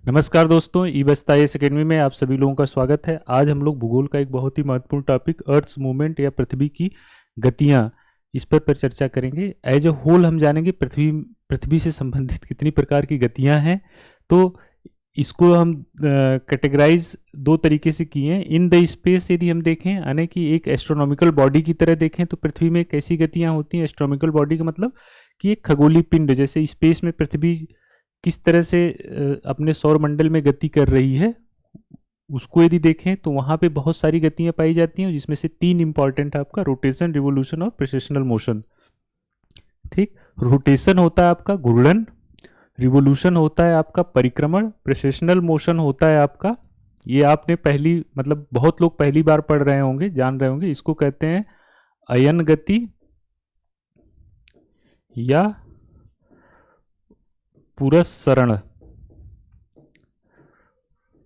नमस्कार दोस्तों, ई बस्ता एस अकेडमी में आप सभी लोगों का स्वागत है। आज हम लोग भूगोल का एक बहुत ही महत्वपूर्ण टॉपिक अर्थ्स मूवमेंट या पृथ्वी की गतियां इस पर चर्चा करेंगे। एज ए होल हम जानेंगे पृथ्वी पृथ्वी से संबंधित कितनी प्रकार की गतियां हैं। तो इसको हम कैटेगराइज दो तरीके से किए हैं। इन द स्पेस यदि हम देखें, यानी कि एक एस्ट्रोनॉमिकल बॉडी की तरह देखें तो पृथ्वी में कैसी गतियां होती हैं। एस्ट्रोनॉमिकल बॉडी का मतलब कि एक खगोलीय पिंड, जैसे स्पेस में पृथ्वी किस तरह से अपने सौर मंडल में गति कर रही है, उसको यदि देखें तो वहाँ पे बहुत सारी गतियाँ पाई जाती हैं, जिसमें से तीन इंपॉर्टेंट है आपका रोटेशन, रिवोल्यूशन और प्रेसेशनल मोशन। ठीक, रोटेशन होता है आपका घूर्णन, रिवोल्यूशन होता है आपका परिक्रमण, प्रेसेशनल मोशन होता है आपका, ये आपने पहली मतलब बहुत लोग पहली बार पढ़ रहे होंगे, जान रहे होंगे, इसको कहते हैं अयन गति या पुरस्सरण।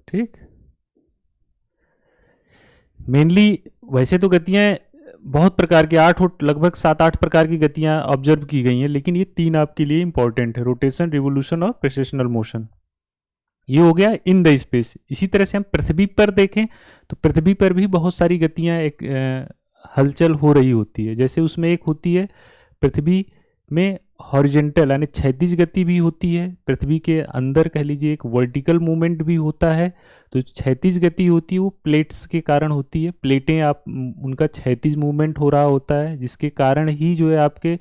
ठीक, मेनली वैसे तो गतियां बहुत प्रकार की लगभग 7-8 प्रकार की गतियां ऑब्जर्व की गई हैं, लेकिन ये तीन आपके लिए इंपॉर्टेंट है, रोटेशन, रिवोल्यूशन और प्रेसेशनल मोशन। ये हो गया इन द स्पेस। इसी तरह से हम पृथ्वी पर देखें तो पृथ्वी पर भी बहुत सारी गतियां एक हलचल हो रही होती है। जैसे उसमें एक होती है पृथ्वी में हॉरिजेंटल यानी क्षैतिज गति भी होती है। पृथ्वी के अंदर कह लीजिए एक वर्टिकल मूवमेंट भी होता है। तो क्षैतिज गति होती है वो प्लेट्स के कारण होती है। प्लेटें आप उनका क्षैतिज मूवमेंट हो रहा होता है, जिसके कारण ही जो है आपके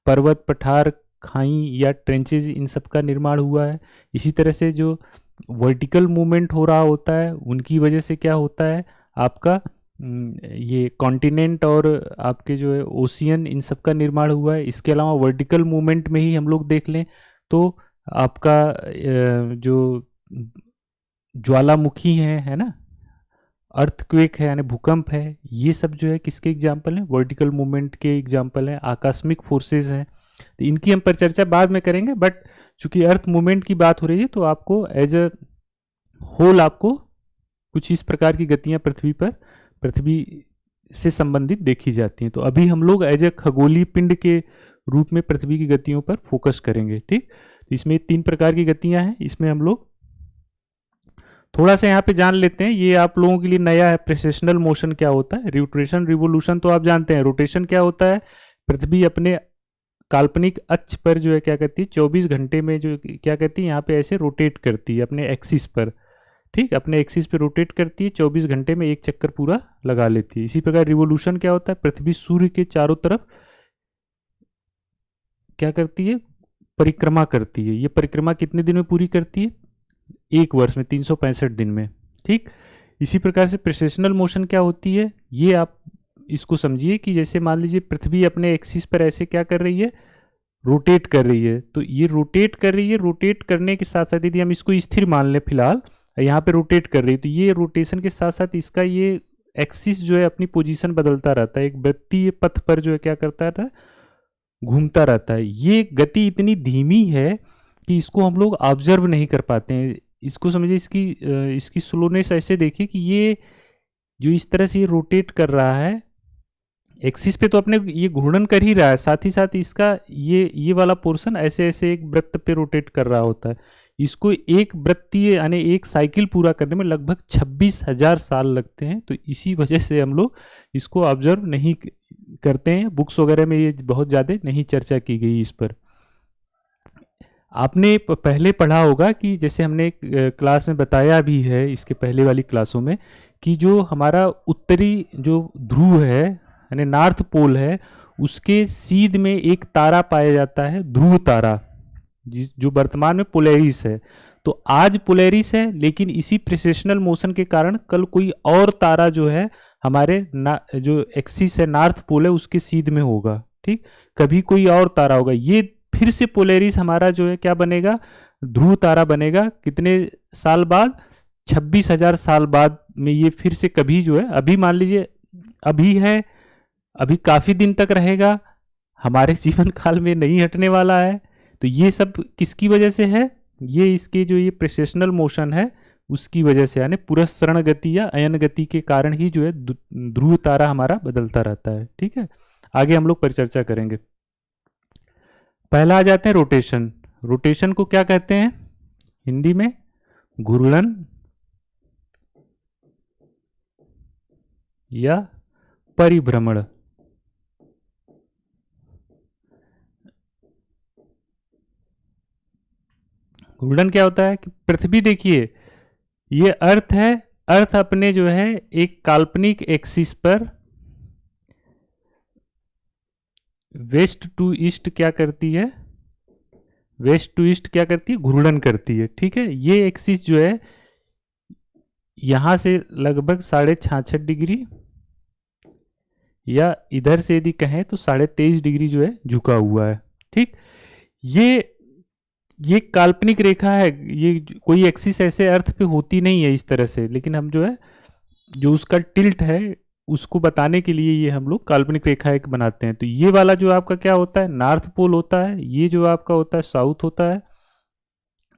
पर्वत, पठार, खाई या ट्रेंचेज इन सब का निर्माण हुआ है। इसी तरह से जो वर्टिकल मूवमेंट हो रहा होता है उनकी वजह से क्या होता है आपका ये कॉन्टिनेंट और आपके जो है ओशियन इन सब का निर्माण हुआ है। इसके अलावा वर्टिकल मूवमेंट में ही हम लोग देख लें तो आपका जो ज्वालामुखी है ना, अर्थक्वेक है यानी भूकंप है, ये सब जो है किसके एग्जाम्पल हैं, वर्टिकल मूवमेंट के एग्जाम्पल हैं। आकस्मिक फोर्सेस हैं, तो इनकी हम पर चर्चा बाद में करेंगे। बट चूंकि अर्थ मूवमेंट की बात हो रही है तो आपको एज अ होल आपको कुछ इस प्रकार की गतियां पृथ्वी से संबंधित देखी जाती हैं। तो अभी हम लोग एज ए खगोलीय पिंड के रूप में पृथ्वी की गतियों पर फोकस करेंगे। ठीक, तो इसमें 3 प्रकार की गतियां हैं। इसमें हम लोग थोड़ा सा यहाँ पे जान लेते हैं, ये आप लोगों के लिए नया है, प्रेसेशनल मोशन क्या होता है। रोटेशन, रिवोल्यूशन तो आप जानते हैं। रोटेशन क्या होता है, पृथ्वी अपने काल्पनिक अक्ष पर जो है क्या करती है, 24 घंटे में जो क्या करती है यहाँ पे ऐसे रोटेट करती है अपने एक्सिस पर। ठीक, अपने एक्सिस पे रोटेट करती है, 24 घंटे में एक चक्कर पूरा लगा लेती है। इसी प्रकार रिवोल्यूशन क्या होता है, पृथ्वी सूर्य के चारों तरफ क्या करती है, परिक्रमा करती है। ये परिक्रमा कितने दिन में पूरी करती है, एक वर्ष में, 365 दिन में। ठीक, इसी प्रकार से प्रेसेशनल मोशन क्या होती है, ये आप इसको समझिए कि जैसे मान लीजिए पृथ्वी अपने एक्सिस पर ऐसे क्या कर रही है, रोटेट कर रही है। तो ये रोटेट कर रही है, रोटेट करने के साथ साथ यदि हम इसको स्थिर मान लें फिलहाल, यहाँ पे रोटेट कर रही है, तो ये रोटेशन के साथ साथ इसका ये एक्सिस जो है अपनी पोजीशन बदलता रहता है, एक वृत्तीय पथ पर जो है क्या करता था, घूमता रहता है। ये गति इतनी धीमी है कि इसको हम लोग ऑब्जर्व नहीं कर पाते हैं। इसको समझिए, इसकी स्लोनेस ऐसे देखिए कि ये जो इस तरह से ये रोटेट कर रहा है एक्सिस पे, तो अपने ये घूर्णन कर ही रहा है, साथ ही साथ इसका ये वाला पोर्शन ऐसे ऐसे एक वृत्त पे रोटेट कर रहा होता है। इसको एक वृत्तीय यानी एक साइकिल पूरा करने में लगभग 26,000 साल लगते हैं। तो इसी वजह से हम लोग इसको ऑब्जर्व नहीं करते हैं, बुक्स वगैरह में ये बहुत ज़्यादा नहीं चर्चा की गई इस पर। आपने पहले पढ़ा होगा कि जैसे हमने क्लास में बताया भी है इसके पहले वाली क्लासों में, कि जो हमारा उत्तरी जो ध्रुव है यानी नॉर्थ पोल है, उसके सीध में एक तारा पाया जाता है, ध्रुव तारा, जो वर्तमान में पोलैरिस है। तो आज पोलैरिस है, लेकिन इसी प्रेसेशनल मोशन के कारण कल कोई और तारा जो है हमारे जो एक्सिस है नॉर्थ पोल है उसके सीध में होगा। ठीक, कभी कोई और तारा होगा, ये फिर से पोलैरिस हमारा जो है क्या बनेगा, ध्रुव तारा बनेगा। कितने साल बाद, 26,000 साल बाद में ये फिर से कभी जो है, अभी मान लीजिए अभी है, अभी काफी दिन तक रहेगा, हमारे जीवन काल में नहीं हटने वाला है। तो ये सब किसकी वजह से है, ये इसके जो ये प्रेसेशनल मोशन है उसकी वजह से, यानी पुरस्सरण गति या अयन गति के कारण ही जो है ध्रुव तारा हमारा बदलता रहता है। ठीक है, आगे हम लोग परिचर्चा करेंगे। पहला आ जाते हैं रोटेशन। रोटेशन को क्या कहते हैं हिंदी में, घूर्णन या परिभ्रमण। घूर्णन क्या होता है कि पृथ्वी, देखिए ये अर्थ है, अर्थ अपने जो है एक काल्पनिक एक्सिस पर वेस्ट टू ईस्ट क्या करती है, वेस्ट टू ईस्ट क्या करती है, घूर्णन करती है। ठीक है, ये एक्सिस जो है यहां से लगभग 66.5 डिग्री या इधर से यदि कहें तो 23.5 डिग्री जो है झुका हुआ है। ठीक, ये काल्पनिक रेखा है, ये कोई एक्सिस ऐसे अर्थ पे होती नहीं है इस तरह से, लेकिन हम जो है जो उसका टिल्ट है उसको बताने के लिए ये हम लोग काल्पनिक रेखा एक बनाते हैं। तो ये वाला जो आपका क्या होता है, नॉर्थ पोल होता है, ये जो आपका होता है साउथ होता है।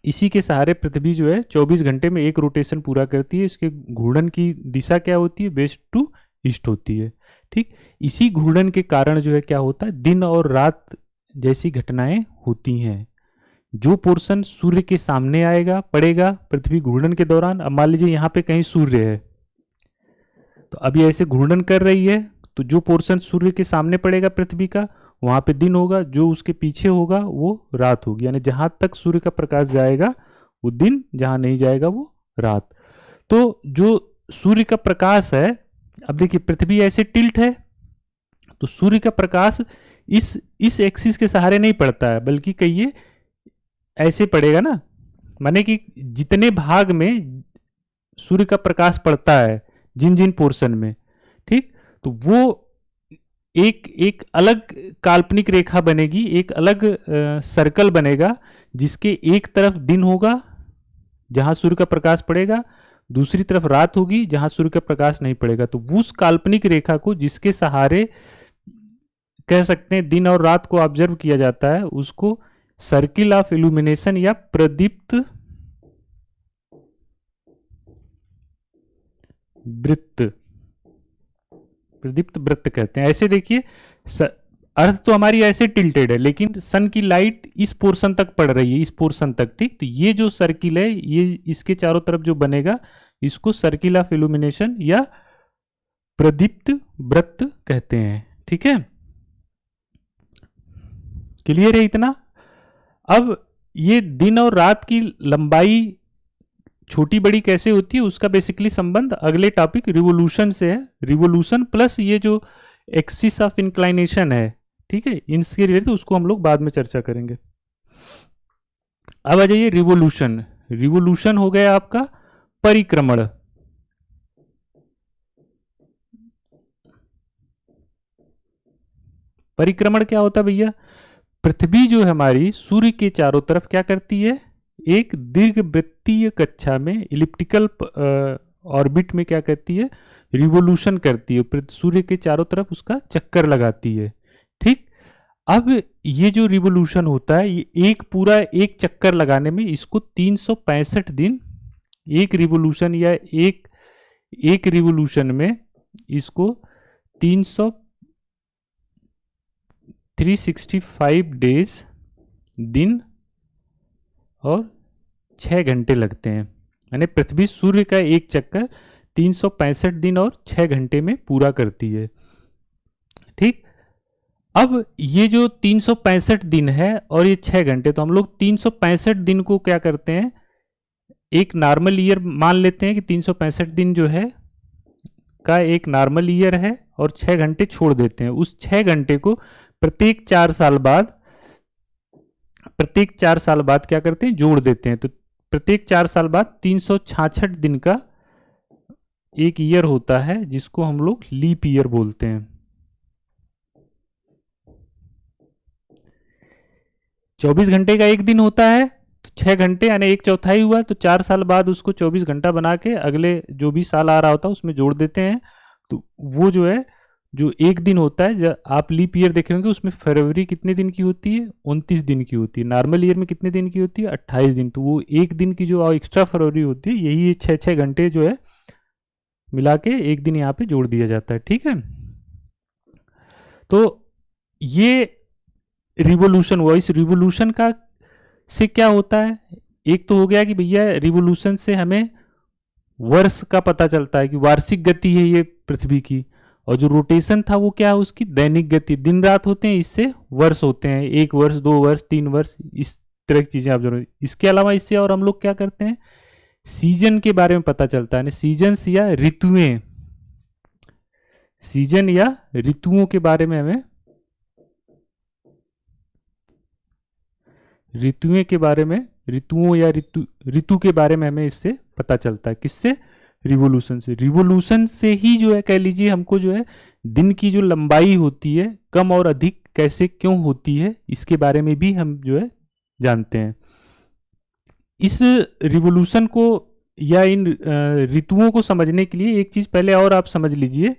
इसी के सहारे पृथ्वी जो है 24 घंटे में एक रोटेशन पूरा करती है। इसके घूर्णन की दिशा क्या होती है, वेस्ट टू ईस्ट होती है। ठीक, इसी घूर्णन के कारण जो है क्या होता है, दिन और रात जैसी घटनाएं होती हैं। जो पोर्शन सूर्य के सामने आएगा पड़ेगा पृथ्वी घूर्णन के दौरान, अब मान लीजिए यहाँ पे कहीं सूर्य है तो अभी ऐसे घूर्णन कर रही है, तो जो पोर्शन सूर्य के सामने पड़ेगा पृथ्वी का वहां पे दिन होगा, जो उसके पीछे होगा वो रात होगी। यानी जहां तक सूर्य का प्रकाश जाएगा वो दिन, जहां नहीं जाएगा वो रात। तो जो सूर्य का प्रकाश है, अब देखिए पृथ्वी ऐसे टिल्ट है तो सूर्य का प्रकाश इस एक्सिस के सहारे नहीं पड़ता है, बल्कि कहिए ऐसे पड़ेगा ना, माने कि जितने भाग में सूर्य का प्रकाश पड़ता है जिन जिन पोर्शन में, ठीक, तो वो एक अलग काल्पनिक रेखा बनेगी, एक अलग सर्कल बनेगा जिसके एक तरफ दिन होगा जहां सूर्य का प्रकाश पड़ेगा, दूसरी तरफ रात होगी जहां सूर्य का प्रकाश नहीं पड़ेगा। तो उस काल्पनिक रेखा को जिसके सहारे कह सकते हैं दिन और रात को ऑब्जर्व किया जाता है, उसको सर्किल ऑफ इल्यूमिनेशन या प्रदीप्त वृत्त, प्रदीप्त वृत्त कहते हैं। ऐसे देखिए अर्थ तो हमारी ऐसे टिल्टेड है लेकिन सन की लाइट इस पोर्शन तक पड़ रही है, इस पोर्शन तक। ठीक, तो ये जो सर्किल है ये इसके चारों तरफ जो बनेगा इसको सर्किल ऑफ इल्यूमिनेशन या प्रदीप्त वृत्त कहते हैं। ठीक है, क्लियर है इतना। अब ये दिन और रात की लंबाई छोटी बड़ी कैसे होती है उसका बेसिकली संबंध अगले टॉपिक रिवोल्यूशन से है। रिवोल्यूशन प्लस ये जो एक्सिस ऑफ इंक्लाइनेशन है, ठीक है, इनके रिलेटेड उसको हम लोग बाद में चर्चा करेंगे। अब आ जाइए रिवोल्यूशन। रिवोल्यूशन हो गया आपका परिक्रमण। परिक्रमण क्या होता है भैया, पृथ्वी जो है हमारी सूर्य के चारों तरफ क्या करती है, एक दीर्घवृत्तीय कक्षा में इलिप्टिकल ऑर्बिट में क्या करती है, रिवोल्यूशन करती है, सूर्य के चारों तरफ उसका चक्कर लगाती है। ठीक, अब ये जो रिवोल्यूशन होता है ये एक पूरा एक चक्कर लगाने में इसको 365 दिन, एक रिवोल्यूशन या एक रिवोल्यूशन में इसको 365 डेज दिन और 6 घंटे लगते हैं। यानी पृथ्वी सूर्य का एक चक्कर 365 दिन और 6 घंटे में पूरा करती है। ठीक, अब ये जो 365 दिन है और ये 6 घंटे, तो हम लोग 365 दिन को क्या करते हैं, एक नॉर्मल ईयर मान लेते हैं कि 365 दिन जो है का एक नॉर्मल ईयर है और 6 घंटे छोड़ देते हैं। उस 6 घंटे को प्रत्येक 4 साल बाद क्या करते हैं, जोड़ देते हैं। तो प्रत्येक 4 साल बाद 366 दिन का एक ईयर होता है जिसको हम लोग लीप ईयर बोलते हैं। 24 घंटे का एक दिन होता है तो 6 घंटे यानी एक चौथाई हुआ, तो 4 साल बाद उसको 24 घंटा बना के अगले जो भी साल आ रहा होता है उसमें जोड़ देते हैं। तो वो जो है जो एक दिन होता है, जब आप लीप ईयर देखे होंगे उसमें फरवरी कितने दिन की होती है, 29 दिन की होती है। नॉर्मल ईयर में कितने दिन की होती है, 28 दिन। तो वो एक दिन की जो एक्स्ट्रा फरवरी होती है यही 6 घंटे जो है मिला के एक दिन यहाँ पे जोड़ दिया जाता है। ठीक है, तो ये रिवोल्यूशन हुआ। इस रिवोल्यूशन का से क्या होता है, एक तो हो गया कि भैया रिवोल्यूशन से हमें वर्ष का पता चलता है कि वार्षिक गति है ये पृथ्वी की, और जो रोटेशन था वो क्या है उसकी दैनिक गति, दिन रात होते हैं, इससे वर्ष होते हैं, 1 वर्ष 2 वर्ष 3 वर्ष, इस तरह की चीजें आप जरूर। इसके अलावा इससे और हम लोग क्या करते हैं, सीजन के बारे में पता चलता है, सीजन्स या ऋतुएं, सीजन या ऋतुओं के बारे में हमें, ऋतुएं के बारे में, ऋतुओं या ऋतु के बारे में हमें इससे पता चलता है। किससे? रिवोल्यूशन से। रिवोल्यूशन से ही जो है कह लीजिए हमको जो है दिन की जो लंबाई होती है कम और अधिक कैसे क्यों होती है, इसके बारे में भी हम जो है जानते हैं। इस रिवोल्यूशन को या इन ऋतुओं को समझने के लिए एक चीज पहले और आप समझ लीजिए,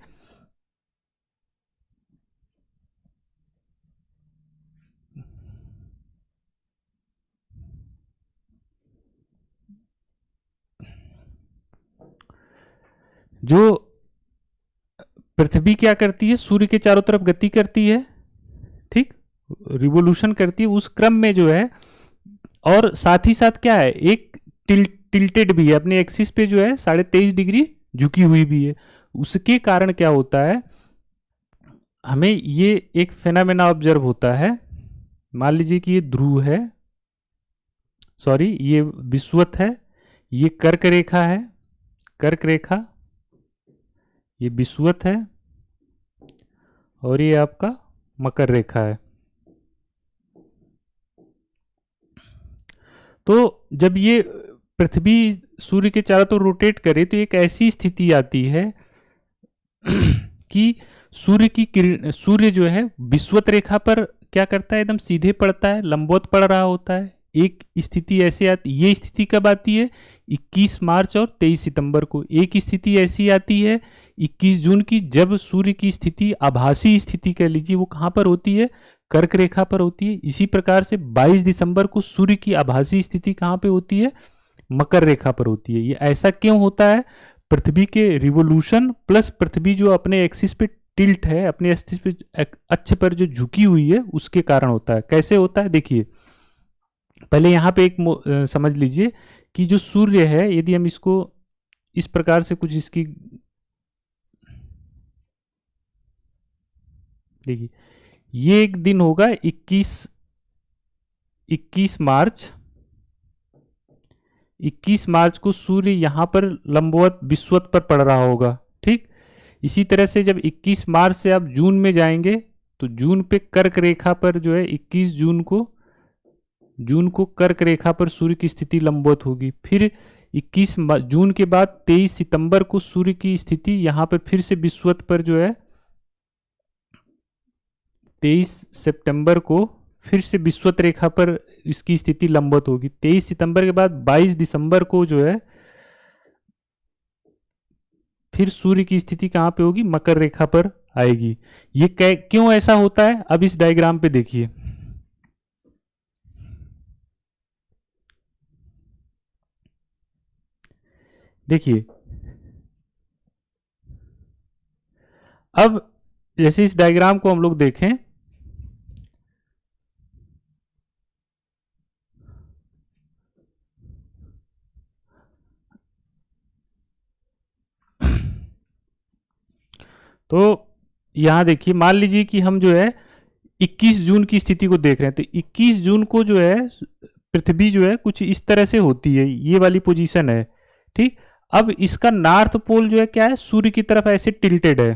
जो पृथ्वी क्या करती है, सूर्य के चारों तरफ गति करती है, ठीक, रिवोल्यूशन करती है, उस क्रम में जो है, और साथ ही साथ क्या है, एक टिल्टेड भी है, अपने एक्सिस पे जो है 23.5 डिग्री झुकी हुई भी है। उसके कारण क्या होता है, हमें ये एक फेनामेना ऑब्जर्व होता है। मान लीजिए कि ये ध्रुव है, सॉरी ये विषुवत है, ये कर्क रेखा है, कर्क रेखा, ये विषुवत है, और ये आपका मकर रेखा है। तो जब ये पृथ्वी सूर्य के चारों तरफ रोटेट करे तो एक ऐसी स्थिति आती है कि सूर्य की किरण, सूर्य जो है विषुवत रेखा पर क्या करता है, एकदम सीधे पड़ता है, लंबवत पड़ रहा होता है। एक स्थिति ऐसे आती, ये स्थिति कब आती है, 21 मार्च और 23 सितंबर को। एक स्थिति ऐसी आती है 21 जून की, जब सूर्य की स्थिति आभासी स्थिति कह लीजिए वो कहाँ पर होती है, कर्क रेखा पर होती है। इसी प्रकार से 22 दिसंबर को सूर्य की आभासी स्थिति कहाँ पे होती है, मकर रेखा पर होती है। ये ऐसा क्यों होता है, पृथ्वी के रिवोल्यूशन प्लस पृथ्वी जो अपने एक्सिस पे टिल्ट है, अपने एक्सिस पे अक्ष पर जो झुकी हुई है, उसके कारण होता है। कैसे होता है देखिए, पहले यहाँ पे एक समझ लीजिए कि जो सूर्य है, यदि हम इसको इस प्रकार से कुछ इसकी देखिए, ये एक दिन होगा 21 मार्च, 21 मार्च को सूर्य यहां पर लंबवत विषुवत पर पड़ रहा होगा, ठीक। इसी तरह से जब 21 मार्च से आप जून में जाएंगे तो जून पे कर्क रेखा पर जो है 21 जून को कर्क रेखा पर सूर्य की स्थिति लंबवत होगी। फिर 21 जून के बाद 23 सितंबर को सूर्य की स्थिति यहां पर फिर से विषुवत पर जो है 23 सितंबर को फिर से विषुवत रेखा पर इसकी स्थिति लंबवत होगी। 23 सितंबर के बाद 22 दिसंबर को जो है फिर सूर्य की स्थिति कहां पे होगी, मकर रेखा पर आएगी। ये क्यों ऐसा होता है, अब इस डायग्राम पे देखिए। देखिए अब जैसे इस डायग्राम को हम लोग देखें, तो यहां देखिए, मान लीजिए कि हम जो है 21 जून की स्थिति को देख रहे हैं, तो 21 जून को जो है पृथ्वी जो है कुछ इस तरह से होती है, ये वाली पोजीशन है, ठीक। अब इसका नॉर्थ पोल जो है क्या है, सूर्य की तरफ ऐसे टिल्टेड है,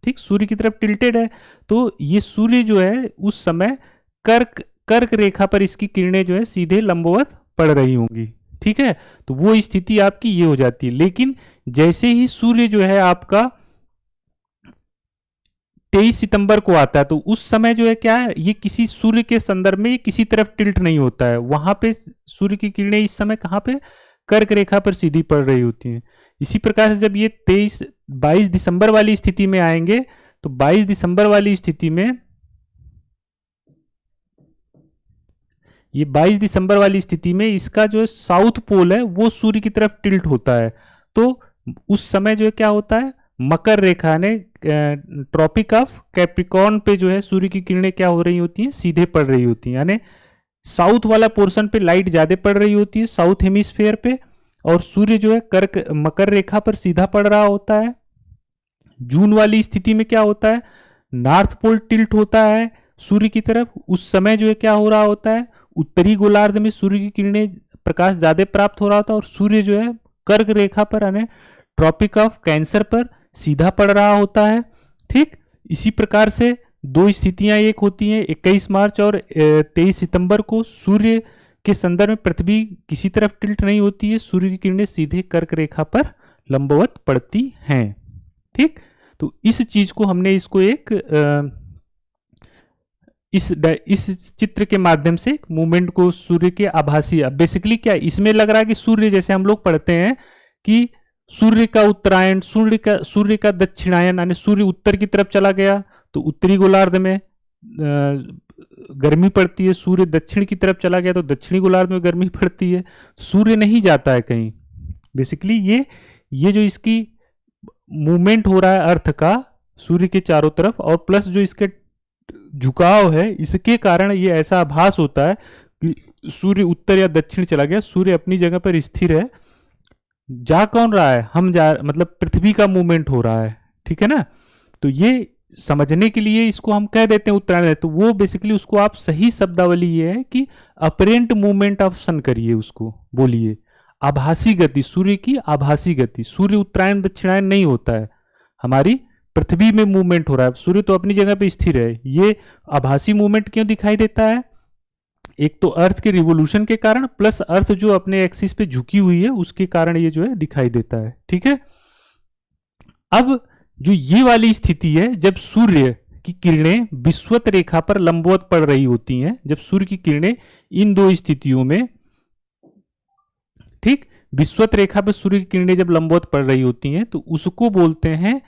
ठीक, सूर्य की तरफ टिल्टेड है। तो ये सूर्य जो है उस समय कर्क रेखा पर इसकी किरणें जो है सीधे लंबवत पड़ रही होंगी, ठीक है। तो वो स्थिति आपकी ये हो जाती है। लेकिन जैसे ही सूर्य जो है आपका 23 सितंबर को आता है, तो उस समय जो है क्या है, ये किसी सूर्य के संदर्भ में किसी तरफ टिल्ट नहीं होता है, वहां पे सूर्य की किरणें इस समय कहां पे, कर्क रेखा पर सीधी पड़ रही होती हैं। इसी प्रकार से जब ये 22 दिसंबर वाली स्थिति में आएंगे, तो 22 दिसंबर वाली स्थिति में, ये 22 दिसंबर वाली स्थिति में इसका जो साउथ पोल है वो सूर्य की तरफ टिल्ट होता है। तो उस समय जो है क्या होता है, मकर रेखा ने ट्रॉपिक ऑफ कैप्रिकॉर्न पे जो है सूर्य की किरणें क्या हो रही होती हैं, सीधे पड़ रही होती हैं, यानी साउथ वाला पोर्शन पे लाइट ज्यादा पड़ रही होती है, साउथ हेमिस्फेयर पे, और सूर्य जो है कर्क मकर रेखा पर सीधा पड़ रहा होता है। जून वाली स्थिति में क्या होता है, नॉर्थ पोल टिल्ट होता है सूर्य की तरफ। उस समय जो है क्या हो रहा होता है, उत्तरी गोलार्ध में सूर्य की किरणें प्रकाश ज्यादा प्राप्त हो रहा होता है, और सूर्य जो है कर्क रेखा पर यानी ट्रॉपिक ऑफ कैंसर पर सीधा पड़ रहा होता है। ठीक, इसी प्रकार से दो स्थितियां एक होती हैं 21 मार्च और 23 सितंबर को। सूर्य के संदर्भ में पृथ्वी किसी तरफ टिल्ट नहीं होती है, सूर्य की किरणें सीधे कर्क रेखा पर लंबवत पड़ती हैं। ठीक, तो इस चीज को हमने इसको एक इस चित्र के माध्यम से मूवमेंट को सूर्य के आभासी, अब बेसिकली क्या इसमें लग रहा है कि सूर्य, जैसे हम लोग पढ़ते हैं कि सूर्य का उत्तरायण, सूर्य का दक्षिणायन, यानी सूर्य उत्तर की तरफ चला गया तो उत्तरी गोलार्ध में गर्मी पड़ती है, सूर्य दक्षिण की तरफ चला गया तो दक्षिणी गोलार्ध में गर्मी पड़ती है, सूर्य नहीं जाता है कहीं। बेसिकली ये जो इसकी मूवमेंट हो रहा है अर्थ का सूर्य के चारों तरफ, और प्लस जो इसके झुकाव है, इसके कारण ये ऐसा आभास होता है कि सूर्य उत्तर या दक्षिण चला गया, सूर्य अपनी जगह पर स्थिर है। जा कौन रहा है, हम जा, मतलब पृथ्वी का मूवमेंट हो रहा है। ठीक है ना, तो ये समझने के लिए इसको हम कह देते हैं उत्तरायण, तो वो बेसिकली उसको आप सही शब्दावली ये है कि अपरेंट मूवमेंट ऑफ सन करिए, उसको बोलिए आभासी गति, सूर्य की आभासी गति। सूर्य उत्तरायण दक्षिणायन नहीं होता है, हमारी पृथ्वी में मूवमेंट हो रहा है, सूर्य तो अपनी जगह पे स्थिर है। ये आभासी मूवमेंट क्यों दिखाई देता है, एक तो अर्थ के रिवोल्यूशन के कारण, प्लस अर्थ जो अपने एक्सिस पे झुकी हुई है उसके कारण ये जो है दिखाई देता है। ठीक है, अब जो ये वाली स्थिति है जब सूर्य की किरणें विषुवत रेखा पर लंबवत पड़ रही होती हैं, जब सूर्य की किरणें इन दो स्थितियों में, ठीक, विषुवत रेखा पर सूर्य की किरणें जब लंबवत पड़ रही होती हैं तो उसको बोलते हैं,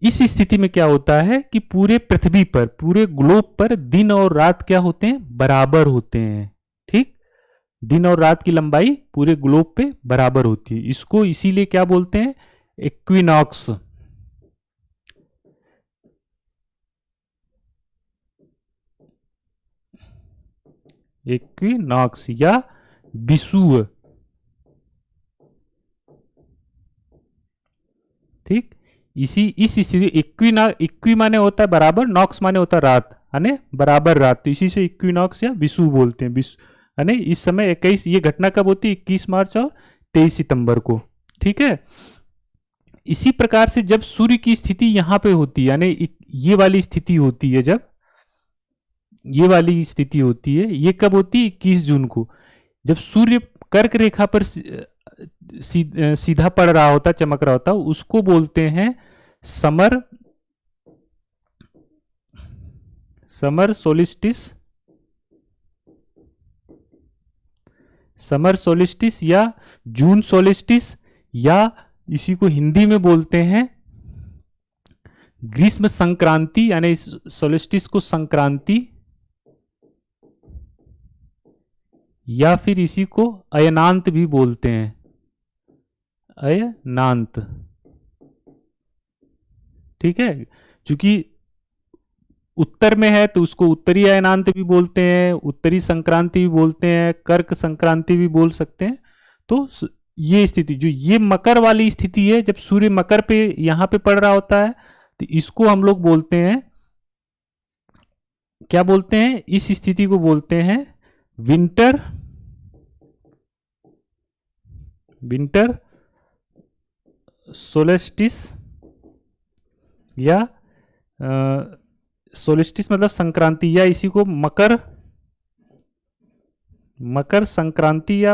इस स्थिति में क्या होता है कि पूरे पृथ्वी पर, पूरे ग्लोब पर दिन और रात क्या होते हैं, बराबर होते हैं। ठीक, दिन और रात की लंबाई पूरे ग्लोब पे बराबर होती है। इसको इसीलिए क्या बोलते हैं, इक्विनॉक्स। इक्विनॉक्स या विषुव। ठीक, इस स्थिति इक्वी माने होता है बराबर, नॉक्स माने होता है रात, यानी बराबर रात, तो इसी से इक्विनॉक्स या विषुव बोलते हैं। यानी इस समय 21, ये घटना कब होती है, 21 मार्च और 23 सितंबर को। ठीक है, इसी प्रकार से जब सूर्य की स्थिति यहां पे होती है, यानी ये वाली स्थिति होती है, जब ये वाली स्थिति होती है, ये कब होती है, 21 जून को, जब सूर्य कर्क रेखा पर सीधा पड़ रहा होता, चमक रहा होता, उसको बोलते हैं समर सोलिस्टिस, समर सोलिस्टिस या जून सोलिस्टिस, या इसी को हिंदी में बोलते हैं ग्रीष्म संक्रांति, यानी सोलिस्टिस को संक्रांति, या फिर इसी को अयनांत भी बोलते हैं, अयनांत। ठीक है, क्योंकि उत्तर में है तो उसको उत्तरी अयनांत भी बोलते हैं, उत्तरी संक्रांति भी बोलते हैं, कर्क संक्रांति भी बोल सकते हैं। तो ये स्थिति, जो ये मकर वाली स्थिति है, जब सूर्य मकर पे यहां पे पड़ रहा होता है, तो इसको हम लोग बोलते हैं, क्या बोलते हैं, इस स्थिति को बोलते हैं विंटर सोलिस्टिस, या सोलिस्टिस मतलब संक्रांति, या इसी को मकर संक्रांति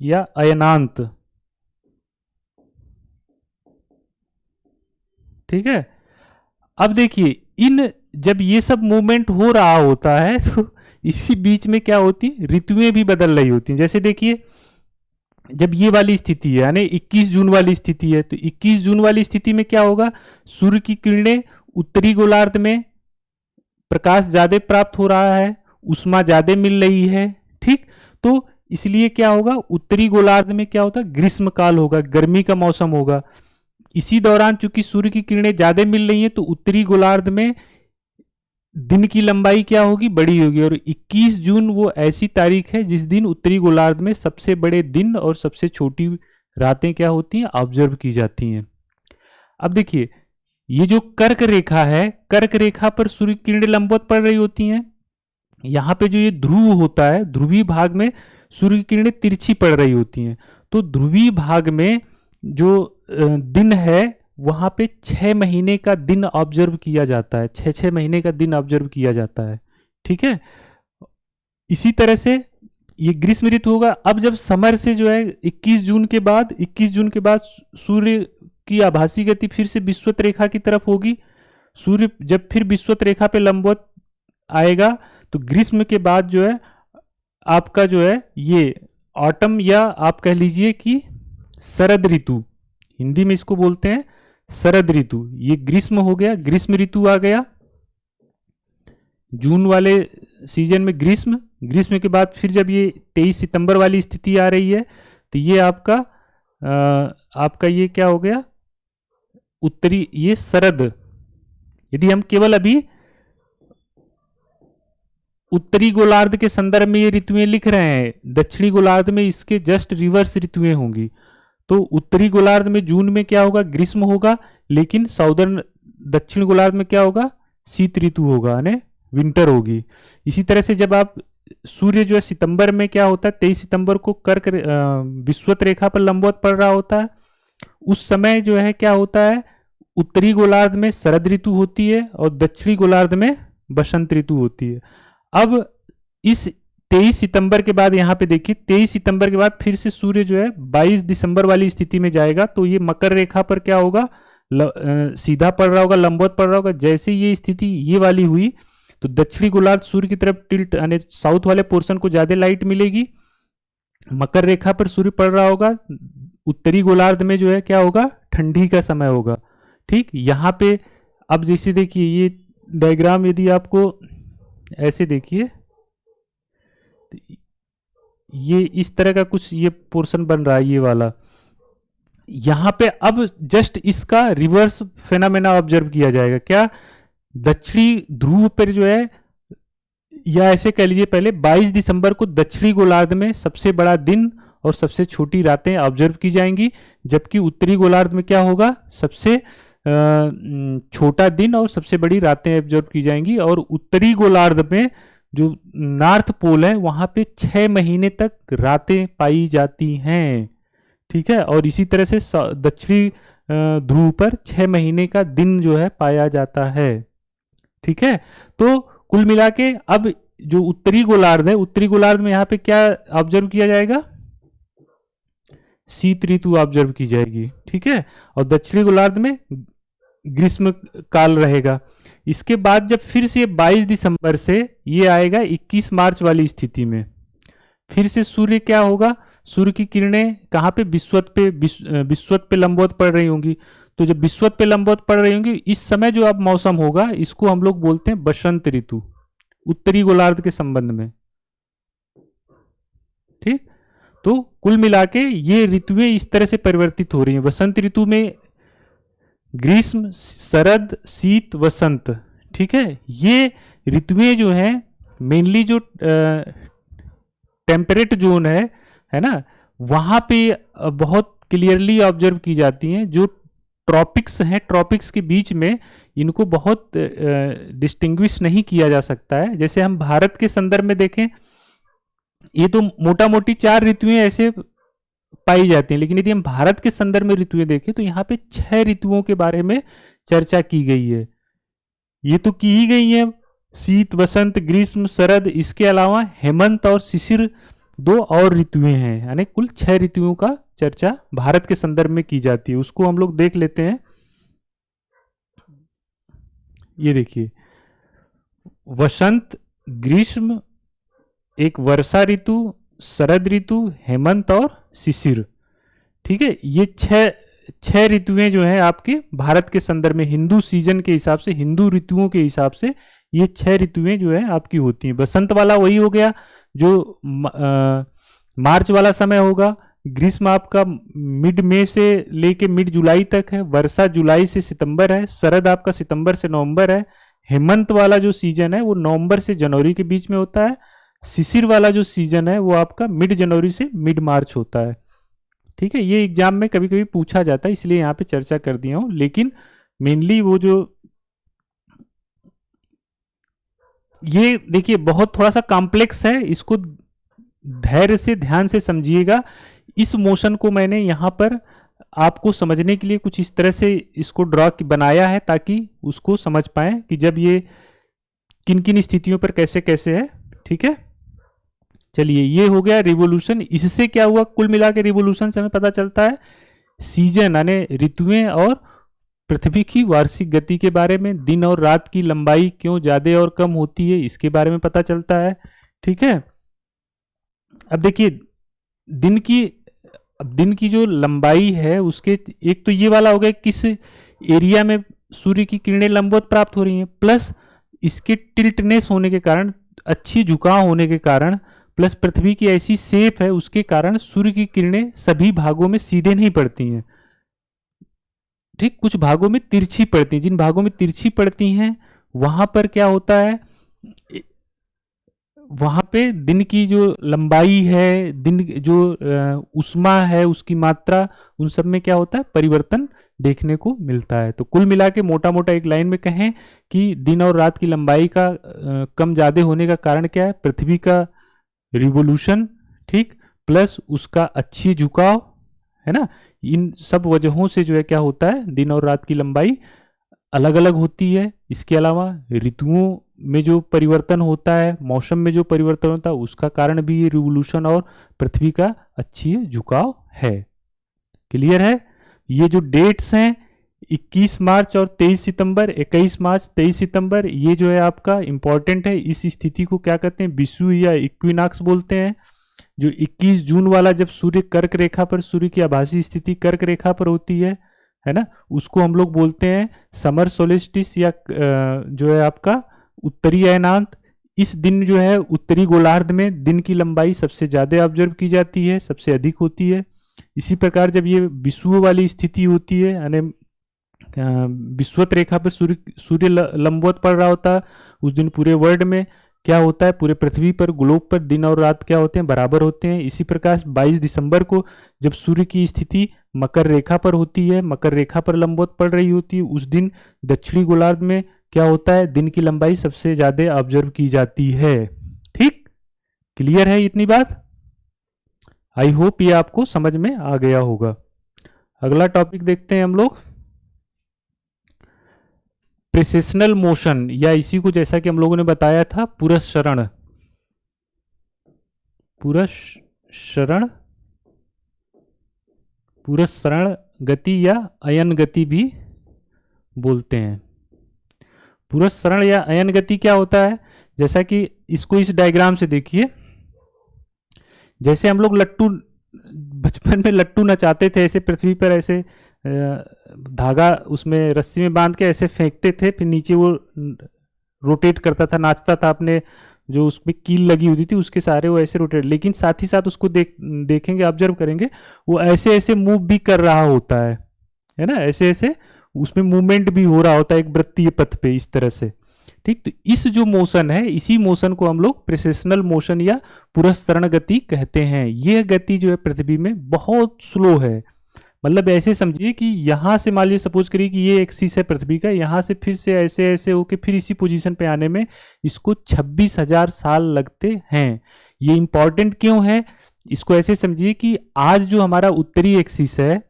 या अयनांत। ठीक है, अब देखिए जब ये सब मूवमेंट हो रहा होता है तो इसी बीच में क्या होती है, ऋतुएं भी बदल रही होती हैं। जैसे देखिए, जब ये वाली स्थिति है, यानी 21 जून वाली स्थिति है, तो 21 जून वाली स्थिति में क्या होगा, सूर्य की किरणें उत्तरी गोलार्ध में प्रकाश ज्यादा प्राप्त हो रहा है, उष्मा ज्यादा मिल रही है। ठीक, तो इसलिए क्या होगा, उत्तरी गोलार्ध में क्या होता है, ग्रीष्म काल होगा, गर्मी का मौसम होगा। इसी दौरान चूंकि सूर्य की किरणें ज्यादा मिल रही हैं तो उत्तरी गोलार्ध में दिन की लंबाई क्या होगी, बड़ी होगी। और 21 जून वो ऐसी तारीख है जिस दिन उत्तरी गोलार्ध में सबसे बड़े दिन और सबसे छोटी रातें क्या होती हैं, ऑब्जर्व की जाती हैं। अब देखिए, ये जो कर्क रेखा है, कर्क रेखा पर सूर्य की किरणें लंबवत पड़ रही होती हैं। यहाँ पे जो ये ध्रुव होता है, ध्रुवीय भाग में सूर्य की किरणें तिरछी पड़ रही होती हैं। तो ध्रुवीय भाग में जो दिन है, वहां पे 6 महीने का दिन ऑब्जर्व किया जाता है, 6 महीने का दिन ऑब्जर्व किया जाता है। ठीक है, इसी तरह से ये ग्रीष्म ऋतु होगा। अब जब समर से जो है 21 जून के बाद सूर्य की आभासी गति फिर से विषुवत रेखा की तरफ होगी। सूर्य जब फिर विषुवत रेखा पे लंबवत आएगा तो ग्रीष्म के बाद जो है आपका जो है ये ऑटम, या आप कह लीजिए कि शरद ऋतु, हिंदी में इसको बोलते हैं शरद ऋतु। ये ग्रीष्म हो गया, ग्रीष्म ऋतु आ गया। जून वाले सीजन में ग्रीष्म, ग्रीष्म के बाद फिर जब ये 23 सितंबर वाली स्थिति आ रही है तो ये आपका ये क्या हो गया, उत्तरी, ये शरद। यदि हम केवल अभी उत्तरी गोलार्ध के संदर्भ में ये ऋतुएं लिख रहे हैं, दक्षिणी गोलार्ध में इसके जस्ट रिवर्स ऋतुएं होंगी। तो उत्तरी गोलार्ध में जून में क्या होगा, ग्रीष्म होगा, लेकिन साउदर्न दक्षिण गोलार्ध में क्या होगा, शीत ऋतु होगा, यानी विंटर होगी। इसी तरह से जब आप सूर्य जो है सितंबर में क्या होता है, 23 सितंबर को कर्क विषुवत रेखा पर लंबवत पड़ रहा होता है, उस समय जो है क्या होता है, उत्तरी गोलार्ध में शरद ऋतु होती है और दक्षिणी गोलार्ध में बसंत ऋतु होती है। अब इस 23 सितंबर के बाद यहाँ पे देखिए, 23 सितंबर के बाद फिर से सूर्य जो है 22 दिसंबर वाली स्थिति में जाएगा। तो ये मकर रेखा पर क्या होगा, सीधा पड़ रहा होगा, लंबवत पड़ रहा होगा। जैसे ये स्थिति ये वाली हुई तो दक्षिणी गोलार्ध सूर्य की तरफ टिल्ट, यानी साउथ वाले पोर्शन को ज्यादा लाइट मिलेगी, मकर रेखा पर सूर्य पड़ रहा होगा। उत्तरी गोलार्ध में जो है क्या होगा, ठंडी का समय होगा। ठीक, यहाँ पे अब जैसे देखिए ये डायग्राम, यदि आपको ऐसे देखिए, ये इस तरह का कुछ ये पोर्शन बन रहा है, ये वाला। यहां पे अब जस्ट इसका रिवर्स फेनामेना ऑब्जर्व किया जाएगा। क्या, दक्षिणी ध्रुव पर जो है, या ऐसे कह लीजिए पहले 22 दिसंबर को दक्षिणी गोलार्ध में सबसे बड़ा दिन और सबसे छोटी रातें ऑब्जर्व की जाएंगी, जबकि उत्तरी गोलार्ध में क्या होगा, सबसे छोटा दिन और सबसे बड़ी रातें ऑब्जर्व की जाएंगी। और उत्तरी गोलार्ध में जो नॉर्थ पोल है वहां पे 6 महीने तक रातें पाई जाती हैं। ठीक है, और इसी तरह से दक्षिणी ध्रुव पर 6 महीने का दिन जो है पाया जाता है। ठीक है, तो कुल मिला के अब जो उत्तरी गोलार्ध है, उत्तरी गोलार्ध में यहाँ पे क्या ऑब्जर्व किया जाएगा, शीत ऋतु ऑब्जर्व की जाएगी। ठीक है, और दक्षिणी गोलार्ध में ग्रीष्म काल रहेगा। इसके बाद जब फिर से 22 दिसंबर से ये आएगा 21 मार्च वाली स्थिति में, फिर से सूर्य क्या होगा, सूर्य की किरणें कहाँ पे, विषुवत पे लंबवत पड़ रही होंगी। तो जब विषुवत पे लंबवत पड़ रही होंगी, इस समय जो अब मौसम होगा इसको हम लोग बोलते हैं बसंत ऋतु, उत्तरी गोलार्ध के संबंध में। ठीक, तो कुल मिला के ये ऋतुएं इस तरह से परिवर्तित हो रही हैं। बसंत ऋतु में ग्रीष्म, शरद, शीत, वसंत। ठीक है, ये ऋतुएं जो हैं मेनली जो टेम्परेट जोन है ना, वहां पे बहुत क्लियरली ऑब्जर्व की जाती हैं। जो ट्रॉपिक्स हैं, ट्रॉपिक्स के बीच में इनको बहुत डिस्टिंग्विश नहीं किया जा सकता है। जैसे हम भारत के संदर्भ में देखें, ये तो मोटा मोटी 4 ऋतुएं ऐसे पाई जाती हैं, लेकिन यदि हम भारत के संदर्भ में ऋतुएं देखें तो यहाँ पे 6 ऋतुओं के बारे में चर्चा की गई है। ये तो की ही गई है, शीत, वसंत, ग्रीष्म, शरद। इसके अलावा हेमंत और शिशिर 2 और ऋतुएं हैं, यानी कुल 6 ऋतुओं का चर्चा भारत के संदर्भ में की जाती है। उसको हम लोग देख लेते हैं। ये देखिए, वसंत, ग्रीष्म, एक वर्षा ऋतु, शरद ऋतु, हेमंत और शिशिर। ठीक है, ये 6 ऋतुएं जो है आपके भारत के संदर्भ में हिंदू सीजन के हिसाब से, हिंदू ऋतुओं के हिसाब से ये 6 ऋतुएं जो है आपकी होती हैं। बसंत वाला वही हो गया जो मार्च वाला समय होगा। ग्रीष्म आपका मिड मई से लेके मिड जुलाई तक है। वर्षा जुलाई से सितंबर है। शरद आपका सितंबर से नवंबर है। हेमंत वाला जो सीजन है वो नवंबर से जनवरी के बीच में होता है। शिशिर वाला जो सीजन है वो आपका मिड जनवरी से मिड मार्च होता है। ठीक है, ये एग्जाम में कभी कभी पूछा जाता है, इसलिए यहाँ पे चर्चा कर दिया हूँ। लेकिन मेनली वो जो ये देखिए बहुत थोड़ा सा कॉम्प्लेक्स है, इसको धैर्य से ध्यान से समझिएगा। इस मोशन को मैंने यहाँ पर आपको समझने के लिए कुछ इस तरह से इसको ड्रॉ बनाया है ताकि उसको समझ पाएं कि जब ये किन किन स्थितियों पर कैसे कैसे है। ठीक है, चलिए ये हो गया रिवोल्यूशन। इससे क्या हुआ, कुल मिला के रिवोल्यूशन से हमें पता चलता है सीजन यानी ऋतुएं और पृथ्वी की वार्षिक गति के बारे में, दिन और रात की लंबाई क्यों ज्यादा और कम होती है इसके बारे में पता चलता है। ठीक है, अब देखिए दिन की जो लंबाई है उसके एक तो ये वाला हो गया किस एरिया में सूर्य की किरणें लंबवत प्राप्त हो रही हैं, प्लस इसके टिल्टनेस होने के कारण, अच्छी झुकाव होने के कारण, प्लस पृथ्वी की ऐसी शेप है उसके कारण सूर्य की किरणें सभी भागों में सीधे नहीं पड़ती हैं। ठीक, कुछ भागों में तिरछी पड़ती हैं। जिन भागों में तिरछी पड़ती हैं वहां पर क्या होता है, वहां पे दिन की जो लंबाई है, दिन जो उष्मा है उसकी मात्रा, उन सब में क्या होता है परिवर्तन देखने को मिलता है। तो कुल मिला के मोटा मोटा एक लाइन में कहें कि दिन और रात की लंबाई का कम ज्यादा होने का कारण क्या है, पृथ्वी का रिवोल्यूशन, ठीक, प्लस उसका अच्छी झुकाव है ना। इन सब वजहों से जो है क्या होता है, दिन और रात की लंबाई अलग अलग होती है। इसके अलावा ऋतुओं में जो परिवर्तन होता है, मौसम में जो परिवर्तन होता है, उसका कारण भी ये रिवोल्यूशन और पृथ्वी का अच्छी झुकाव है। क्लियर है। ये जो डेट्स हैं 21 मार्च और 23 सितंबर, 21 मार्च 23 सितंबर, ये जो है आपका इंपॉर्टेंट है। इस स्थिति को क्या कहते हैं, विषुव या इक्विनॉक्स बोलते हैं। जो 21 जून वाला जब सूर्य कर्क रेखा पर, सूर्य की आभासी स्थिति कर्क रेखा पर होती है ना, उसको हम लोग बोलते हैं समर सोलिस्टिस या जो है आपका उत्तरी अयनांत। इस दिन जो है उत्तरी गोलार्ध में दिन की लंबाई सबसे ज्यादा ऑब्जर्व की जाती है, सबसे अधिक होती है। इसी प्रकार जब ये विषुव वाली स्थिति होती है, यानी विषुवत रेखा पर सूर्य लंबवत पड़ रहा होता है, उस दिन पूरे वर्ल्ड में क्या होता है, पूरे पृथ्वी पर, ग्लोब पर दिन और रात क्या होते हैं, बराबर होते हैं। इसी प्रकार 22 दिसंबर को जब सूर्य की स्थिति मकर रेखा पर होती है, मकर रेखा पर लंबवत पड़ रही होती है, उस दिन दक्षिणी गोलार्ध में क्या होता है, दिन की लंबाई सबसे ज्यादा ऑब्जर्व की जाती है। ठीक, क्लियर है इतनी बात। आई होप ये आपको समझ में आ गया होगा। अगला टॉपिक देखते हैं हम लोग, प्रेसेशनल मोशन, या इसी को जैसा कि हम लोगों ने बताया था पुरस्सरण, पुरस्सरण गति या अयन गति भी बोलते हैं। पुरस्सरण या अयन गति क्या होता है, जैसा कि इसको इस डायग्राम से देखिए। जैसे हम लोग लट्टू, बचपन में लट्टू नचाते थे, ऐसे पृथ्वी पर ऐसे धागा उसमें रस्सी में बांध के ऐसे फेंकते थे, फिर नीचे वो रोटेट करता था, नाचता था, अपने जो उसमें कील लगी होती थी उसके सारे वो ऐसे रोटेट, लेकिन साथ ही साथ उसको देखेंगे, ऑब्जर्व करेंगे, वो ऐसे ऐसे मूव भी कर रहा होता है ना, ऐसे ऐसे उसमें मूवमेंट भी हो रहा होता है एक वृत्तीय पथ पे, इस तरह से। ठीक, तो इस जो मोशन है, इसी मोशन को हम लोग प्रेसेशनल मोशन या पुरस्सरण गति कहते हैं। यह गति जो है पृथ्वी में बहुत स्लो है। मतलब ऐसे समझिए कि यहां से मान लीजिए सपोज करिए कि ये एक्सिस है पृथ्वी का, यहां से फिर से ऐसे ऐसे होके फिर इसी पोजीशन पे आने में इसको 26,000 साल लगते हैं। ये इंपॉर्टेंट क्यों है, इसको ऐसे समझिए कि आज जो हमारा उत्तरी एक्सिस है,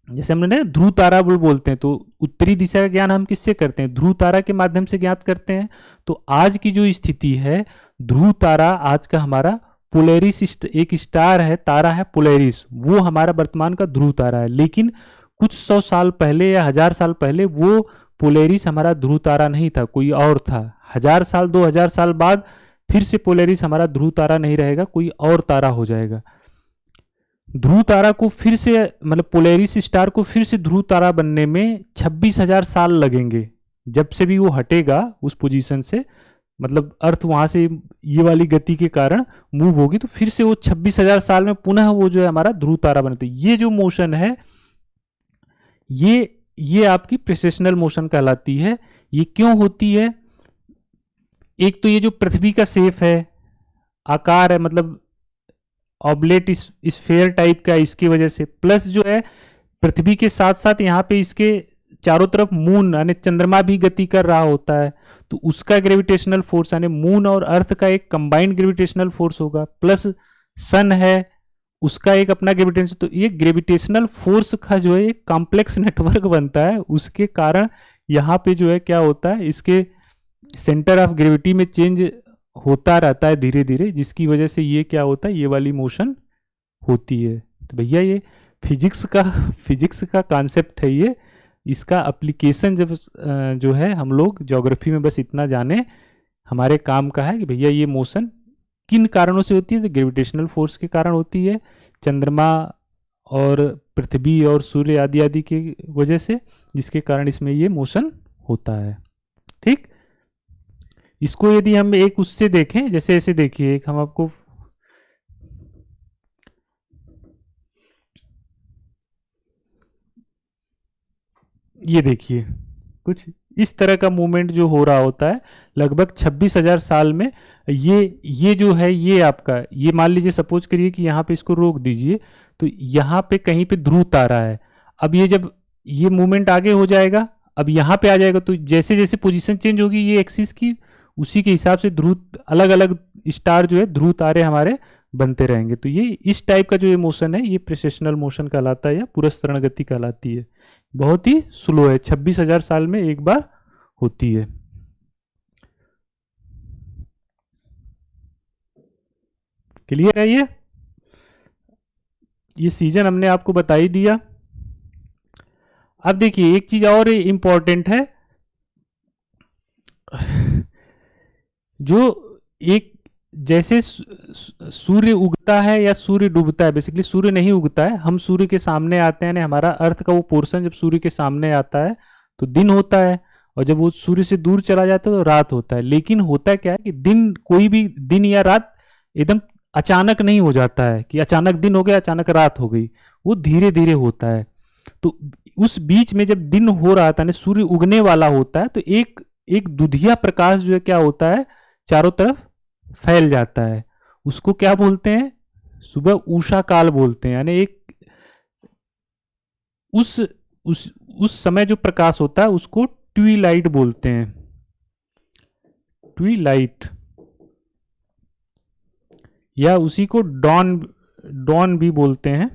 जैसे हमने ध्रुव तारा बोलते हैं, तो उत्तरी दिशा का ज्ञान हम किससे करते हैं, ध्रुव तारा के माध्यम से ज्ञात करते हैं। तो आज की जो स्थिति है, ध्रुव तारा आज का हमारा पोलैरिस, एक स्टार है, तारा है पोलैरिस, वो हमारा वर्तमान का ध्रुव तारा है। लेकिन कुछ 100 साल पहले या 1000 साल पहले वो पोलैरिस हमारा ध्रुव तारा नहीं था, कोई और था। 1000 साल 2000 साल बाद फिर से पोलैरिस हमारा ध्रुव तारा नहीं रहेगा, कोई और तारा हो जाएगा। ध्रुव तारा को फिर से, मतलब पोलैरिस स्टार को फिर से ध्रुव तारा बनने में 26,000 साल लगेंगे। जब से भी वो हटेगा उस पोजीशन से, मतलब अर्थ वहां से ये वाली गति के कारण मूव होगी, तो फिर से वो 26,000 साल में पुनः वो जो है हमारा ध्रुव तारा बनते। ये जो मोशन है, ये आपकी प्रेसेशनल मोशन कहलाती है। ये क्यों होती है? एक तो ये जो पृथ्वी का शेप है, आकार है, मतलब ऑब्लेट इस फेयर टाइप का, इसकी वजह से, प्लस जो है पृथ्वी के साथ साथ यहाँ पे इसके चारों तरफ मून यानी चंद्रमा भी गति कर रहा होता है, तो उसका ग्रेविटेशनल फोर्स यानी मून और अर्थ का एक कंबाइंड ग्रेविटेशनल फोर्स होगा, प्लस सन है उसका एक अपना ग्रेविटेशन, तो ये ग्रेविटेशनल फोर्स का जो है एक कॉम्प्लेक्स नेटवर्क बनता है। उसके कारण यहाँ पे जो है क्या होता है, इसके सेंटर ऑफ ग्रेविटी में चेंज होता रहता है धीरे धीरे, जिसकी वजह से ये क्या होता है, ये वाली मोशन होती है। तो भैया ये फिजिक्स का कॉन्सेप्ट है ये, इसका एप्लीकेशन जब जो है हम लोग ज्योग्राफी में बस इतना जाने हमारे काम का है कि भैया ये मोशन किन कारणों से होती है, तो ग्रेविटेशनल फोर्स के कारण होती है, चंद्रमा और पृथ्वी और सूर्य आदि आदि की वजह से, जिसके कारण इसमें ये मोशन होता है। ठीक, इसको यदि हम एक उससे देखें, जैसे ऐसे देखिए, एक हम आपको ये देखिए कुछ इस तरह का मूवमेंट जो हो रहा होता है लगभग 26,000 साल में, ये जो है ये आपका, ये मान लीजिए सपोज करिए कि यहाँ पे इसको रोक दीजिए, तो यहाँ पे कहीं पे ध्रुव तारा है। अब ये जब ये मूवमेंट आगे हो जाएगा, अब यहाँ पे आ जाएगा, तो जैसे जैसे पोजीशन चेंज होगी ये एक्सिस की, उसी के हिसाब से ध्रुव, अलग अलग स्टार जो है ध्रुव तारे हमारे बनते रहेंगे। तो ये इस टाइप का जो ये मोशन है ये प्रेसेशनल मोशन कहलाता है या पुरस्करण गति कहलाती है। बहुत ही स्लो है, 26,000 साल में एक बार होती है। क्लियर है ये सीजन हमने आपको बता ही दिया। अब देखिए एक चीज और इंपॉर्टेंट है, जो एक जैसे सूर्य उगता है या सूर्य डूबता है, बेसिकली सूर्य नहीं उगता है, हम सूर्य के सामने आते हैं, हमारा अर्थ का वो पोर्शन जब सूर्य के सामने आता है तो दिन होता है, और जब वो सूर्य से दूर चला जाता है तो रात होता है। लेकिन होता क्या है कि दिन, कोई भी दिन या रात एकदम अचानक नहीं हो जाता है कि अचानक दिन हो गया अचानक रात हो गई, वो धीरे धीरे होता है। तो उस बीच में जब दिन हो रहा था, सूर्य उगने वाला होता है, तो एक दुधिया प्रकाश जो है क्या होता है, चारों तरफ फैल जाता है। उसको क्या बोलते हैं, सुबह उषा काल बोलते हैं, यानी एक उस समय जो प्रकाश होता है उसको ट्वीलाइट बोलते हैं, ट्वीलाइट, या उसी को डॉन भी बोलते हैं,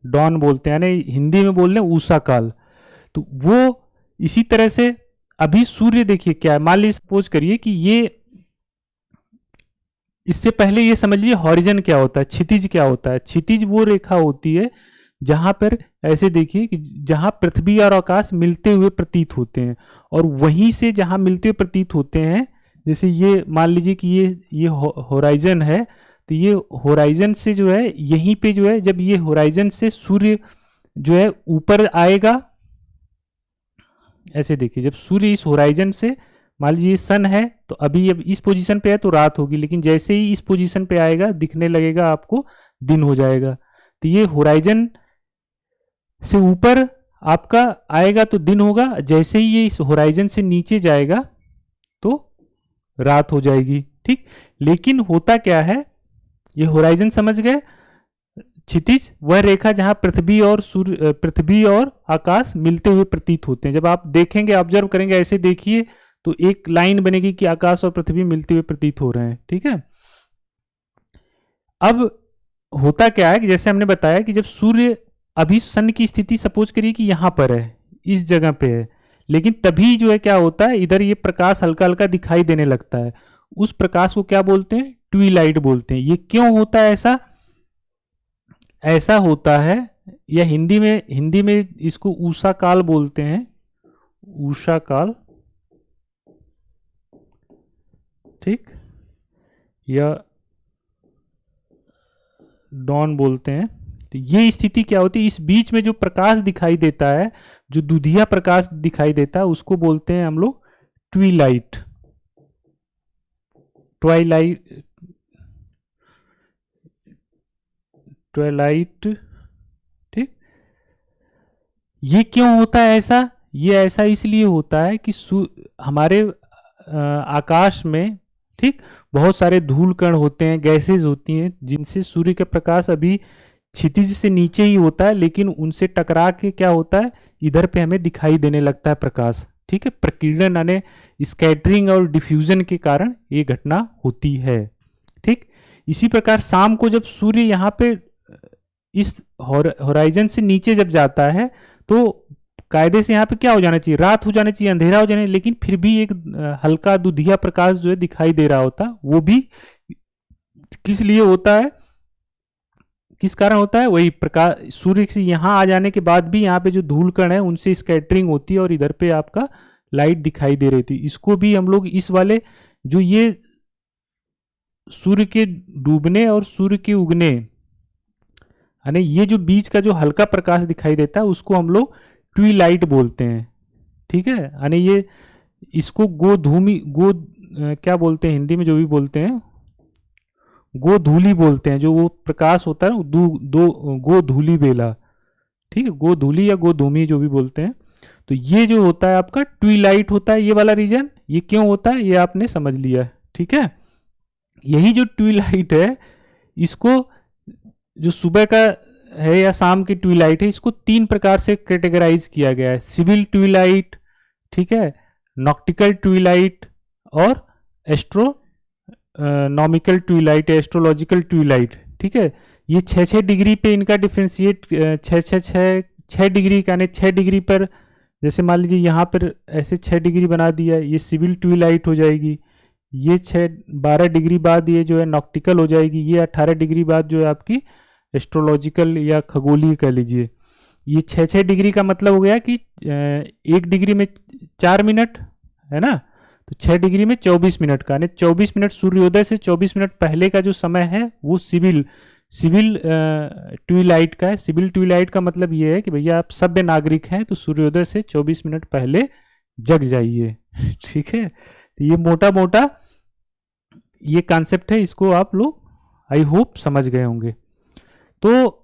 डॉन बोलते हैं, यानी हिंदी में बोल रहे हैं उषा काल। तो वो इसी तरह से अभी सूर्य देखिए क्या है, मान लीजिए सपोज करिए कि ये, इससे पहले ये समझ लीजिए हॉरिजन क्या होता है, क्षितिज क्या होता है। क्षितिज वो रेखा होती है जहां पर ऐसे देखिए कि जहां पृथ्वी और आकाश मिलते हुए प्रतीत होते हैं, और वहीं से जहां मिलते हुए प्रतीत होते हैं, जैसे ये मान लीजिए कि ये होराइजन है, तो ये होराइजन से जो है यहीं पे जो है, जब ये होराइजन से सूर्य जो है ऊपर आएगा, ऐसे देखिए जब सूर्य इस होराइजन से, मान लीजिए सन है तो अभी अब इस पोजीशन पे है तो रात होगी, लेकिन जैसे ही इस पोजीशन पे आएगा दिखने लगेगा आपको, दिन हो जाएगा। तो ये होराइजन से ऊपर आपका आएगा तो दिन होगा, जैसे ही ये इस होराइजन से नीचे जाएगा तो रात हो जाएगी। ठीक, लेकिन होता क्या है, ये होराइजन समझ गए, क्षितिज वह रेखा जहां पृथ्वी और आकाश मिलते हुए प्रतीत होते हैं। जब आप देखेंगे, ऑब्जर्व करेंगे, ऐसे देखिए तो एक लाइन बनेगी कि आकाश और पृथ्वी मिलते हुए प्रतीत हो रहे हैं। ठीक है, अब होता क्या है कि जैसे हमने बताया कि जब सूर्य, अभी सन की स्थिति सपोज करिए कि यहां पर है, इस जगह पे है, लेकिन तभी जो है क्या होता है, इधर ये प्रकाश हल्का हल्का दिखाई देने लगता है, उस प्रकाश को क्या बोलते हैं, ट्वीलाइट बोलते हैं। ये क्यों होता है ऐसा होता है, या हिंदी में इसको उषा काल बोलते हैं, उषा काल, ठीक, या डॉन बोलते हैं। तो ये स्थिति क्या होती है, इस बीच में जो प्रकाश दिखाई देता है, जो दुधिया प्रकाश दिखाई देता है, उसको बोलते हैं हम लोग ट्वीलाइट, ट्वाइलाइट। ठीक, ये क्यों होता है ऐसा, ये ऐसा इसलिए होता है कि हमारे आकाश में, ठीक, बहुत सारे धूल कण होते हैं, गैसेज होती हैं, जिनसे सूर्य का प्रकाश अभी क्षितिज से नीचे ही होता है, लेकिन उनसे टकरा के क्या होता है, इधर पे हमें दिखाई देने लगता है प्रकाश। ठीक है, प्रकीर्णन यानी स्कैटरिंग और डिफ्यूजन के कारण ये घटना होती है। ठीक, इसी प्रकार शाम को जब सूर्य यहाँ पे इस होराइजन से नीचे जब जाता है तो कायदे से यहाँ पे क्या हो जाना चाहिए, रात हो जाना चाहिए, अंधेरा हो जाना चाहिए, लेकिन फिर भी एक हल्का दुधिया प्रकाश जो है दिखाई दे रहा होता। वो भी किस लिए होता है, किस कारण होता है, वही प्रकाश सूर्य से यहाँ आ जाने के बाद भी यहाँ पे जो धूल कण है उनसे स्कैटरिंग होती है और इधर पे आपका लाइट दिखाई दे रही थी। इसको भी हम लोग इस वाले जो ये सूर्य के डूबने और सूर्य के उगने, यानी ये जो बीच का जो हल्का प्रकाश दिखाई देता है उसको हम लोग ट्विलाइट बोलते हैं। ठीक है, यानी ये इसको गोधूमी क्या बोलते हैं हिंदी में, जो भी बोलते हैं गोधूली बोलते हैं, जो वो प्रकाश होता है ना, गोधूली बेला। ठीक है, गोधूली या गोधूमी जो भी बोलते हैं। तो ये जो होता है आपका ट्विलाइट होता है, ये वाला रीजन। ये क्यों होता है ये आपने समझ लिया। ठीक है, यही जो ट्विलाइट है, इसको जो सुबह का है या शाम की ट्विलाइट है, इसको 3 प्रकार से कैटेगराइज किया गया है। सिविल ट्विलाइट, ठीक है, नॉक्टिकल ट्विलाइट और एस्ट्रोनॉमिकल ट्विलाइट, एस्ट्रोलॉजिकल ट्विलाइट। ठीक है, ये 6-6 डिग्री पे इनका डिफ्रेंशिएट, 6 डिग्री का, यानी 6 डिग्री पर, जैसे मान लीजिए यहाँ पर ऐसे 6 डिग्री बना दिया, ये सिविल ट्विलाइट हो जाएगी। ये 12 डिग्री बाद ये जो है नॉक्टिकल हो जाएगी। ये 18 डिग्री बाद जो है आपकी एस्ट्रोलॉजिकल या खगोलीय कह लीजिए। ये 6-6 डिग्री का मतलब हो गया कि 1 डिग्री में 4 मिनट है ना, तो 6 डिग्री में 24 मिनट का, यानी 24 मिनट सूर्योदय से 24 मिनट पहले का जो समय है वो सिविल ट्विलाइट का है। सिविल ट्विलाइट का मतलब ये है कि भैया आप सभ्य नागरिक हैं तो सूर्योदय से 24 मिनट पहले जग जाइए। ठीक है, तो ये मोटा मोटा ये कॉन्सेप्ट है, इसको आप लोग आई होप समझ गए होंगे। तो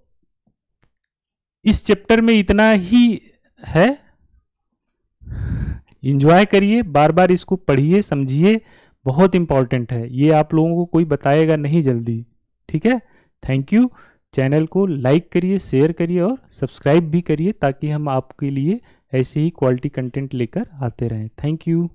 इस चैप्टर में इतना ही है। एंजॉय करिए, बार बार इसको पढ़िए, समझिए, बहुत इंपॉर्टेंट है ये, आप लोगों को कोई बताएगा नहीं जल्दी। ठीक है, थैंक यू। चैनल को लाइक करिए, शेयर करिए और सब्सक्राइब भी करिए, ताकि हम आपके लिए ऐसे ही क्वालिटी कंटेंट लेकर आते रहें। Thank you.